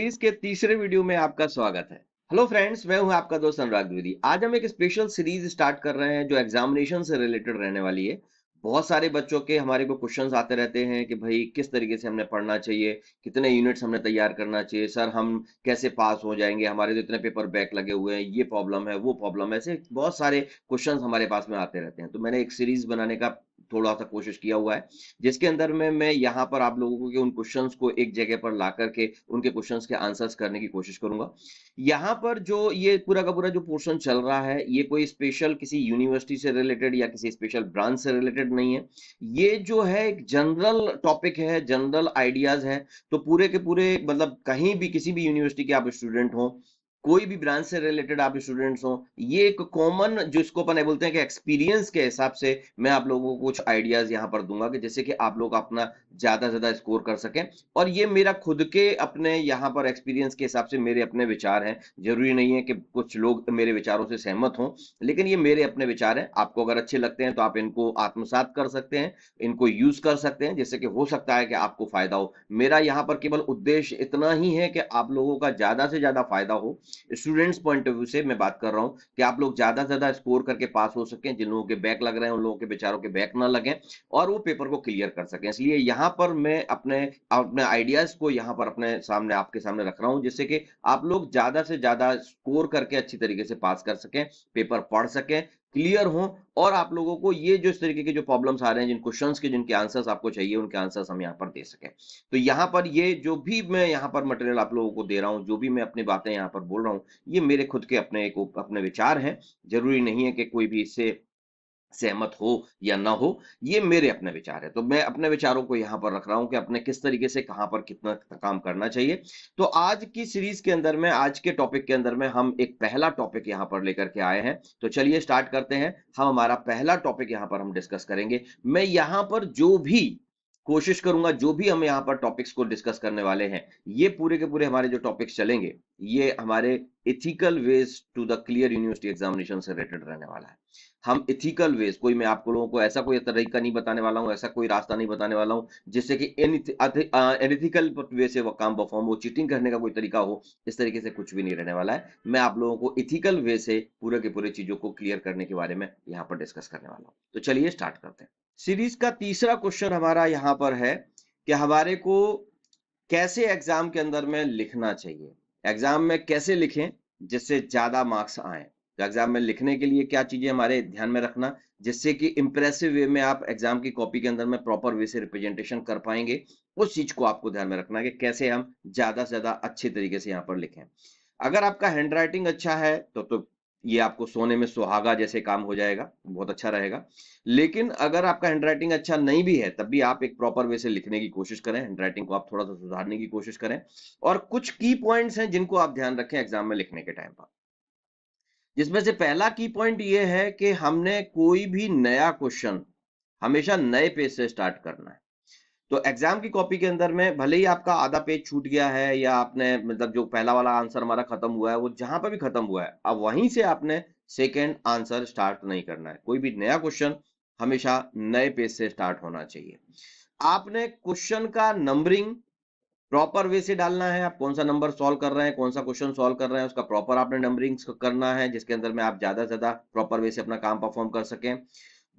Series के तीसरे video में आपका स्वागत है। हेलो फ्रेंड्स, मैं हूं आपका दोस्त अनुराग द्विवेदी। आज हम एक स्पेशल सीरीज स्टार्ट कर रहे हैं जो एग्जामिनेशन से रिलेटेड रहने वाली है। बहुत सारे बच्चों के हमारे को क्वेश्चंस आते रहते हैं कि भाई किस तरीके से हमने पढ़ना चाहिए, कितने यूनिट्स हमने तैयार करना चाहिए, सर हम कैसे पास हो जाएंगे, हमारे तो इतने पेपर बैक लगे हुए हैं, ये प्रॉब्लम है वो प्रॉब्लम है, ऐसे बहुत सारे क्वेश्चंस हमारे पास में आते रहते हैं। तो मैंने एक सीरीज बनाने का थोड़ा सा कोशिश किया हुआ है, जिसके अंदर में मैं यहाँ पर आप लोगों के उन क्वेश्चंस को एक जगह पर ला करके उनके क्वेश्चंस के आंसर्स करने की कोशिश करूंगा। यहाँ पर जो ये पूरा का पूरा जो पोर्शन चल रहा है, ये कोई स्पेशल किसी यूनिवर्सिटी से रिलेटेड या किसी स्पेशल ब्रांच से रिलेटेड नहीं है। ये जो है एक जनरल टॉपिक है, जनरल आइडियाज है। तो पूरे के पूरे मतलब कहीं भी किसी भी यूनिवर्सिटी के आप स्टूडेंट हो, कोई भी ब्रांच से रिलेटेड आप स्टूडेंट्स हो, ये एक कॉमन जिसको अपन बोलते हैं कि एक्सपीरियंस के हिसाब से मैं आप लोगों को कुछ आइडियाज यहाँ पर दूंगा कि जैसे कि आप लोग अपना ज्यादा से ज्यादा स्कोर कर सकें। और ये मेरा खुद के अपने यहाँ पर एक्सपीरियंस के हिसाब से मेरे अपने विचार हैं। जरूरी नहीं है कि कुछ लोग मेरे विचारों से सहमत हों, लेकिन ये मेरे अपने विचार हैं। आपको अगर अच्छे लगते हैं तो आप इनको आत्मसात कर सकते हैं, इनको यूज कर सकते हैं, जिससे कि हो सकता है कि आपको फायदा हो। मेरा यहाँ पर केवल उद्देश्य इतना ही है कि आप लोगों का ज्यादा से ज्यादा फायदा हो। स्टूडेंट्स पॉइंट ऑफ व्यू से मैं बात कर रहा हूं कि आप लोग ज्यादा से ज्यादा स्कोर करके पास हो सकें, जिन लोगों के बैक लग रहे हैं उन लोगों के बेचारों के बैक ना लगे और वो पेपर को क्लियर कर सकें। इसलिए यहाँ पर मैं अपने अपने आइडियाज को यहाँ पर अपने सामने आपके सामने रख रहा हूं, जिससे कि आप लोग ज्यादा से ज्यादा स्कोर करके अच्छी तरीके से पास कर सकें, पेपर पढ़ सकें, क्लियर हो। और आप लोगों को ये जो इस तरीके के जो प्रॉब्लम्स आ रहे हैं, जिन क्वेश्चंस के जिनके आंसर्स आपको चाहिए, उनके आंसर्स हम यहाँ पर दे सकें। तो यहाँ पर ये जो भी मैं यहाँ पर मटेरियल आप लोगों को दे रहा हूँ, जो भी मैं अपनी बातें यहाँ पर बोल रहा हूँ, ये मेरे खुद के अपने विचार हैं। जरूरी नहीं है कि कोई भी इससे सहमत हो या ना हो, ये मेरे अपने विचार है। तो मैं अपने विचारों को यहाँ पर रख रहा हूं कि अपने किस तरीके से कहां पर कितना काम करना चाहिए। तो आज की सीरीज के अंदर में, आज के टॉपिक के अंदर में हम एक पहला टॉपिक यहाँ पर लेकर के आए हैं। तो चलिए स्टार्ट करते हैं। हम हमारा पहला टॉपिक यहाँ पर हम डिस्कस करेंगे। मैं यहाँ पर जो भी कोशिश करूंगा, जो भी हम यहाँ पर टॉपिक्स को डिस्कस करने वाले हैं, ये पूरे के पूरे हमारे जो टॉपिक्स चलेंगे, ये हमारे ethical ways to the clear university examination से रिलेटेड रहने वाला है। हम इथिकल वेज, कोई मैं आप लोगों को ऐसा कोई तरीका नहीं बताने वाला हूं, ऐसा कोई रास्ता नहीं बताने वाला हूं जिससे कि एथिकल वे से वो काम परफॉर्म हो, चीटिंग करने का कोई तरीका हो। इस तरीके से कुछ भी नहीं रहने वाला है। मैं आप लोगों को इथिकल वे से पूरे के पूरे चीजों को क्लियर करने के बारे में यहाँ पर डिस्कस करने वाला हूं। तो चलिए स्टार्ट करते हैं। सीरीज का तीसरा क्वेश्चन हमारा यहाँ पर है कि हमारे को कैसे एग्जाम के अंदर में लिखना चाहिए, एग्जाम में कैसे लिखें जिससे ज्यादा मार्क्स आए। तो एग्जाम में लिखने के लिए क्या चीजें हमारे ध्यान में रखना, जिससे कि इंप्रेसिव वे में आप एग्जाम की कॉपी के अंदर में प्रॉपर वे से रिप्रेजेंटेशन कर पाएंगे, उस चीज को आपको ध्यान में रखना है कि कैसे हम ज्यादा से ज्यादा अच्छे तरीके से यहाँ पर लिखें। अगर आपका हैंड राइटिंग अच्छा है तो ये आपको सोने में सुहागा जैसे काम हो जाएगा, बहुत अच्छा रहेगा। लेकिन अगर आपका हैंडराइटिंग अच्छा नहीं भी है, तब भी आप एक प्रॉपर वे से लिखने की कोशिश करें, हैंडराइटिंग को आप थोड़ा सा सुधारने की कोशिश करें। और कुछ की पॉइंट्स हैं जिनको आप ध्यान रखें एग्जाम में लिखने के टाइम पर, जिसमें से पहला की पॉइंट ये है कि हमने कोई भी नया क्वेश्चन हमेशा नए पेज से स्टार्ट करना है। तो एग्जाम की कॉपी के अंदर में भले ही आपका आधा पेज छूट गया है, या आपने मतलब जो पहला वाला आंसर हमारा खत्म हुआ है वो जहां पर भी खत्म हुआ है, अब वहीं से आपने सेकेंड आंसर स्टार्ट नहीं करना है। कोई भी नया क्वेश्चन हमेशा नए पेज से स्टार्ट होना चाहिए। आपने क्वेश्चन का नंबरिंग प्रॉपर वे से डालना है। आप कौन सा नंबर सॉल्व कर रहे हैं, कौन सा क्वेश्चन सॉल्व कर रहे हैं, उसका प्रॉपर आपने नंबरिंग करना है, जिसके अंदर में आप ज्यादा से ज्यादा प्रॉपर वे से अपना काम परफॉर्म कर सकें।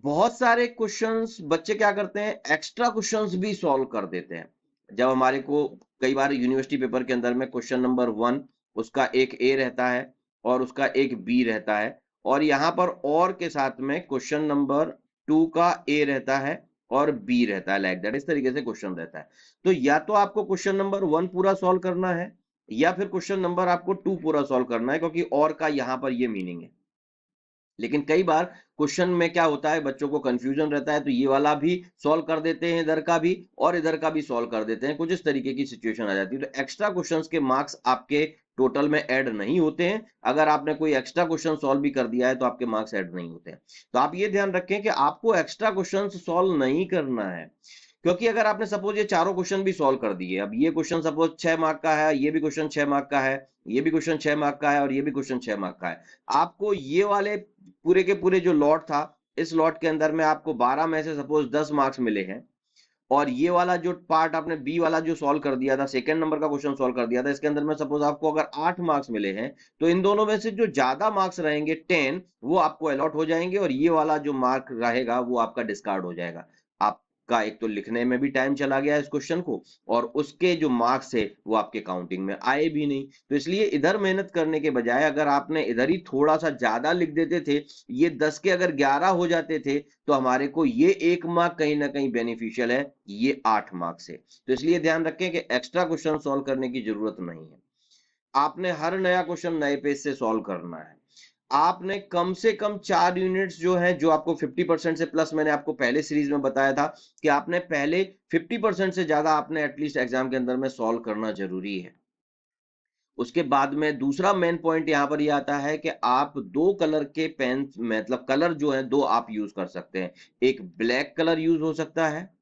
बहुत सारे क्वेश्चंस बच्चे क्या करते हैं, एक्स्ट्रा क्वेश्चंस भी सॉल्व कर देते हैं। जब हमारे को कई बार यूनिवर्सिटी पेपर के अंदर में क्वेश्चन नंबर 1 उसका एक ए रहता है और उसका एक बी रहता है, और यहाँ पर और के साथ में क्वेश्चन नंबर 2 का ए रहता है और बी रहता है, लाइक दैट, इस तरीके से क्वेश्चन रहता है। तो या तो आपको क्वेश्चन नंबर 1 पूरा सॉल्व करना है, या फिर क्वेश्चन नंबर आपको 2 पूरा सॉल्व करना है, क्योंकि और का यहाँ पर ये मीनिंग है। लेकिन कई बार क्वेश्चन में क्या होता है, बच्चों को कंफ्यूजन रहता है, तो ये वाला भी सॉल्व कर देते हैं, इधर का भी और इधर का भी सॉल्व कर देते हैं, कुछ इस तरीके की सिचुएशन आ जाती है। तो एक्स्ट्रा क्वेश्चंस के मार्क्स आपके टोटल में ऐड नहीं होते हैं। अगर आपने कोई एक्स्ट्रा क्वेश्चन सॉल्व भी कर दिया है तो आपके मार्क्स ऐड नहीं होते हैं। तो आप ये ध्यान रखें कि आपको एक्स्ट्रा क्वेश्चन सॉल्व नहीं करना है, क्योंकि अगर आपने सपोज ये चारों क्वेश्चन भी सॉल्व कर दिए, अब ये क्वेश्चन सपोज 6 मार्क का है, ये भी क्वेश्चन 6 मार्क का है, ये भी क्वेश्चन 6 मार्क का है और ये भी क्वेश्चन 6 मार्क का है, आपको ये वाले पूरे के पूरे जो लॉट था, इस लॉट के अंदर में आपको 12 में से सपोज 10 मार्क्स मिले हैं, और ये वाला जो पार्ट आपने बी वाला जो सॉल्व कर दिया था, सेकंड नंबर का क्वेश्चन सॉल्व कर दिया था, इसके अंदर में सपोज आपको अगर 8 मार्क्स मिले हैं, तो इन दोनों में से जो ज्यादा मार्क्स रहेंगे 10, वो आपको अलॉट हो जाएंगे, और ये वाला जो मार्क रहेगा वो आपका डिस्कार्ड हो जाएगा। आपका एक तो लिखने में भी टाइम चला गया इस क्वेश्चन को, और उसके जो मार्क्स है वो आपके काउंटिंग में आए भी नहीं। तो इसलिए इधर मेहनत करने के बजाय अगर आपने इधर ही थोड़ा सा ज्यादा लिख देते थे, ये 10 के अगर 11 हो जाते थे, तो हमारे को ये 1 मार्क कहीं ना कहीं बेनिफिशियल है, ये 8 मार्क्स है। तो इसलिए ध्यान रखें कि एक्स्ट्रा क्वेश्चन सॉल्व करने की जरूरत नहीं है। आपने हर नया क्वेश्चन नए पेज से सॉल्व करना है। आपने कम से कम 4 यूनिट्स जो है, जो आपको 50% से प्लस, मैंने आपको पहले सीरीज में बताया था कि आपने पहले 50% से ज्यादा आपने एटलीस्ट एग्जाम के अंदर में सॉल्व करना जरूरी है। उसके बाद में दूसरा मेन पॉइंट यहां पर यह आता है कि आप दो कलर के पेन, मतलब कलर जो है दो आप यूज कर सकते हैं। एक ब्लैक कलर यूज हो सकता है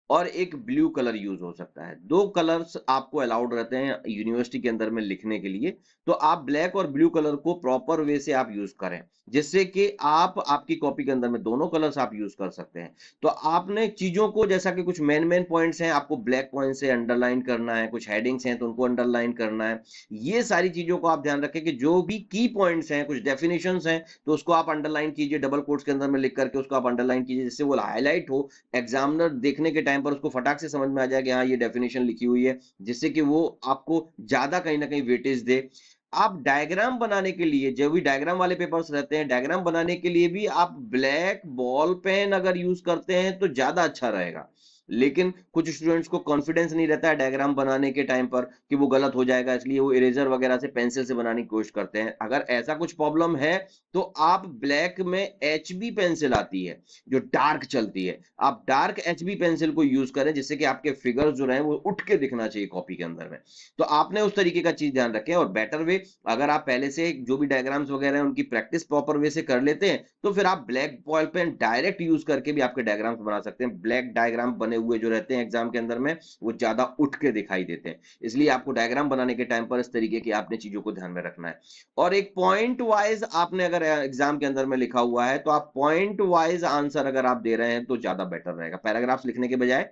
और एक ब्लू कलर यूज हो सकता है। दो कलर्स आपको अलाउड रहते हैं यूनिवर्सिटी के अंदर में लिखने के लिए। तो आप ब्लैक और ब्लू कलर को प्रॉपर वे से आप यूज करें, जिससे कि आप आपकी कॉपी के अंदर में दोनों कलर्स आप यूज कर सकते हैं। तो आपने चीजों को, जैसा कि कुछ मेन मेन पॉइंट्स हैं आपको ब्लैक पॉइंट से अंडरलाइन करना है, कुछ हेडिंग्स हैं तो उनको अंडरलाइन करना है। ये सारी चीजों को आप ध्यान रखें कि जो भी की पॉइंट्स हैं, कुछ डेफिनेशंस हैं, तो उसको आप अंडरलाइन कीजिए, डबल कोट्स के अंदर में लिख करके उसको आप अंडरलाइन कीजिए, जिससे वो हाईलाइट हो, एग्जामिनर देखने के टाइम पर उसको फटाक से समझ में आ जाए कि हाँ ये डेफिनेशन लिखी हुई है, जिससे कि वो आपको ज्यादा कहीं ना कहीं वेटेज दे। आप डायग्राम बनाने के लिए, जो भी डायग्राम वाले पेपर्स रहते हैं, डायग्राम बनाने के लिए भी आप ब्लैक बॉल पेन अगर यूज करते हैं तो ज्यादा अच्छा रहेगा। लेकिन कुछ स्टूडेंट्स को कॉन्फिडेंस नहीं रहता है डायग्राम बनाने के टाइम पर कि वो गलत हो जाएगा, इसलिए वो इरेजर वगैरह से, पेंसिल से बनाने की कोशिश करते हैं। अगर ऐसा कुछ प्रॉब्लम है तो आप ब्लैक में एचबी पेंसिल आती है जो डार्क चलती है, आप डार्क एचबी पेंसिल को यूज करें, जिससे कि आपके फिगर्स जो रहे वो उठ के दिखना चाहिए कॉपी के अंदर में। तो आपने उस तरीके का चीज ध्यान रखें। और बेटर वे, अगर आप पहले से जो भी डायग्राम्स वगैरह हैं उनकी प्रैक्टिस प्रॉपर वे से कर लेते हैं, तो फिर आप black ball pen direct use करके भी आपके डायग्राम्स बना सकते हैं। ब्लैक डायग्राम बने हुए जो रहते हैं एग्जाम के अंदर में, वो ज्यादा उठ के दिखाई देते हैं। इसलिए आपको डायग्राम बनाने के टाइम पर इस तरीके की आपने चीजों को ध्यान में रखना है। और एक पॉइंट वाइज आपने अगर एग्जाम के अंदर में लिखा हुआ है, तो आप पॉइंट वाइज आंसर अगर आप दे रहे हैं तो ज्यादा बेटर रहेगा। पैराग्राफ्स लिखने के बजाय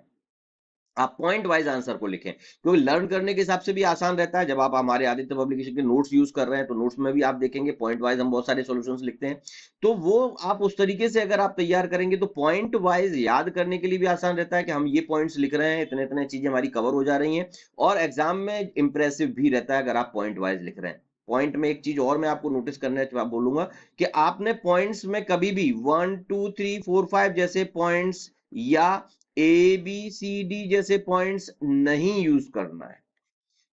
आप पॉइंट वाइज आंसर को लिखें, क्योंकि लर्न करने के हिसाब से भी आसान रहता है। जब आप हमारे आदित्य पब्लिकेशन के नोट्स यूज कर रहे हैं, तो नोट्स में भी आप देखेंगे पॉइंट वाइज हम बहुत सारे सॉल्यूशंस लिखते हैं। तो वो आप उस तरीके से अगर आप तैयार करेंगे तो पॉइंट वाइज याद करने के लिए भी आसान रहता है कि हम ये पॉइंट्स लिख रहे हैं, इतने इतने चीजें हमारी कवर हो जा रही हैं। और एग्जाम में इंप्रेसिव भी रहता है अगर आप पॉइंट वाइज लिख रहे हैं। पॉइंट में एक चीज और मैं आपको नोटिस करने बोलूंगा कि आपने पॉइंट्स में कभी भी 1 2 3 4 5 जैसे पॉइंट्स या ए बी सी डी जैसे पॉइंट्स नहीं यूज करना है।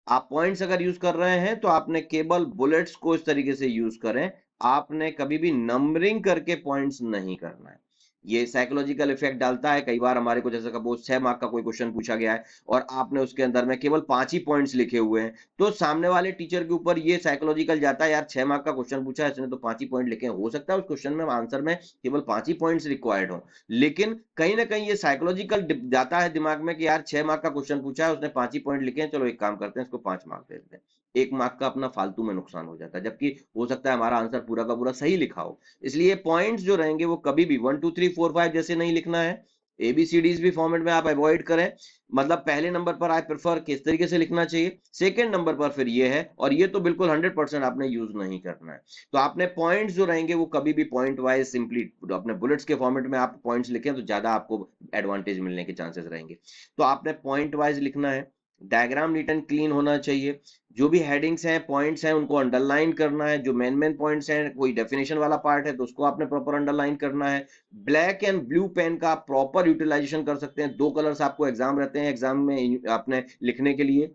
आप पॉइंट्स अगर यूज कर रहे हैं तो आपने केवल बुलेट्स को इस तरीके से यूज करें। आपने कभी भी नंबरिंग करके पॉइंट्स नहीं करना है। ये साइकोलॉजिकल इफेक्ट डालता है। कई बार हमारे को, जैसे सपोज 6 मार्क का कोई क्वेश्चन पूछा गया है और आपने उसके अंदर में केवल 5 ही पॉइंट्स लिखे हुए हैं, तो सामने वाले टीचर के ऊपर ये साइकोलॉजिकल जाता है, यार 6 मार्क का क्वेश्चन पूछा है, इसने तो 5 ही पॉइंट लिखे हैं। हो सकता है उस क्वेश्चन में आंसर में केवल 5 ही पॉइंट्स रिक्वायर्ड हो, लेकिन कहीं ना कहीं ये साइकोलॉजिकल जाता है दिमाग में कि यार 6 मार्क का क्वेश्चन पूछा है, उसने 5 ही पॉइंट लिखे हैं, चलो एक काम करते हैं, इसको 5 मार्क दे देते हैं। 1 मार्क का अपना फालतू में नुकसान हो जाता है, जबकि हो सकता है हमारा आंसर पूरा का पूरा सही लिखा हो। इसलिए पॉइंट्स जो रहेंगे वो कभी भी 1 2 3 4 5 जैसे नहीं लिखना है। एबीसीडीज भी फॉर्मेट में आप अवॉइड करें। मतलब पहले नंबर पर आई प्रेफर किस तरीके से लिखना चाहिए, सेकंड नंबर पर फिर ये है, और ये तो बिल्कुल 100% आपने यूज नहीं करना है। तो आपने पॉइंट्स जो रहेंगे वो कभी भी पॉइंट वाइज सिंपली अपने बुलेट्स के फॉर्मेट में आप पॉइंट्स लिखें तो ज्यादा आपको एडवांटेज मिलने के चांसेस रहेंगे। तो आपने पॉइंट वाइज लिखना है। डायग्राम नीट एंड क्लीन होना चाहिए। जो भी हेडिंग्स हैं, पॉइंट्स हैं, उनको अंडरलाइन करना है। जो मेन मेन पॉइंट्स हैं, कोई डेफिनेशन वाला पार्ट है तो उसको आपने प्रॉपर अंडरलाइन करना है। ब्लैक एंड ब्लू पेन का आप प्रॉपर यूटिलाइजेशन कर सकते हैं। दो कलर्स आपको एग्जाम रहते हैं एग्जाम में आपने लिखने के लिए,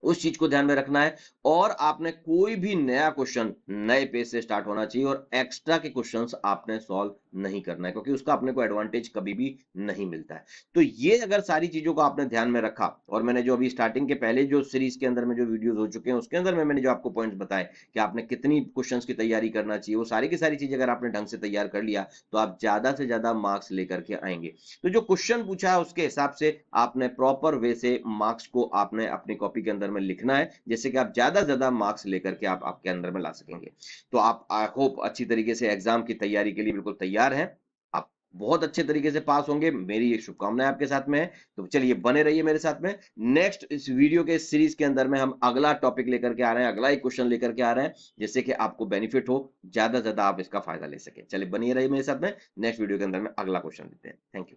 उस चीज को ध्यान में रखना है। और आपने कोई भी नया क्वेश्चन नए पेज से स्टार्ट होना चाहिए, और एक्स्ट्रा के क्वेश्चंस आपने सॉल्व नहीं करना है, क्योंकि उसका अपने को एडवांटेज कभी भी नहीं मिलता है। तो ये अगर सारी चीजों को आपने ध्यान में रखा, और मैंने जो अभी स्टार्टिंग के पहले जो सीरीज के अंदर में जो वीडियोस हो चुके हैं उसके अंदर में मैंने जो आपको पॉइंट्स बताए कि आपने कितनी क्वेश्चंस की तैयारी करना चाहिए, वो सारी की सारी चीजें अगर आपने ढंग से तैयार कर लिया तो आप ज्यादा से ज्यादा मार्क्स लेकर के आएंगे। तो जो क्वेश्चन पूछा है उसके हिसाब से आपने प्रॉपर वे से मार्क्स को आपने अपनी कॉपी के अंदर में लिखना है, जैसे कि आप ज्यादा ज्यादा मार्क्स लेकर के आप आपके अंदर में ला सकेंगे। तो आप आई होप अच्छी तरीके से एग्जाम की तैयारी के लिए बिल्कुल तैयार हैं। आप बहुत अच्छे तरीके से पास होंगे, मेरी ये शुभकामनाएं आपके साथ में है। तो चलिए बने रहिए मेरे साथ में। नेक्स्ट इस वीडियो के सीरीज के अंदर में हम अगला टॉपिक लेकर के आ रहे हैं, अगला एक क्वेश्चन लेकर के आ रहे हैं, जिससे कि आपको बेनिफिट हो, ज्यादा से ज्यादा आप इसका फायदा ले सके। चलिए बनिए रहिए मेरे साथ में, नेक्स्ट वीडियो के अंदर में अगला क्वेश्चन लेते हैं। Thank you.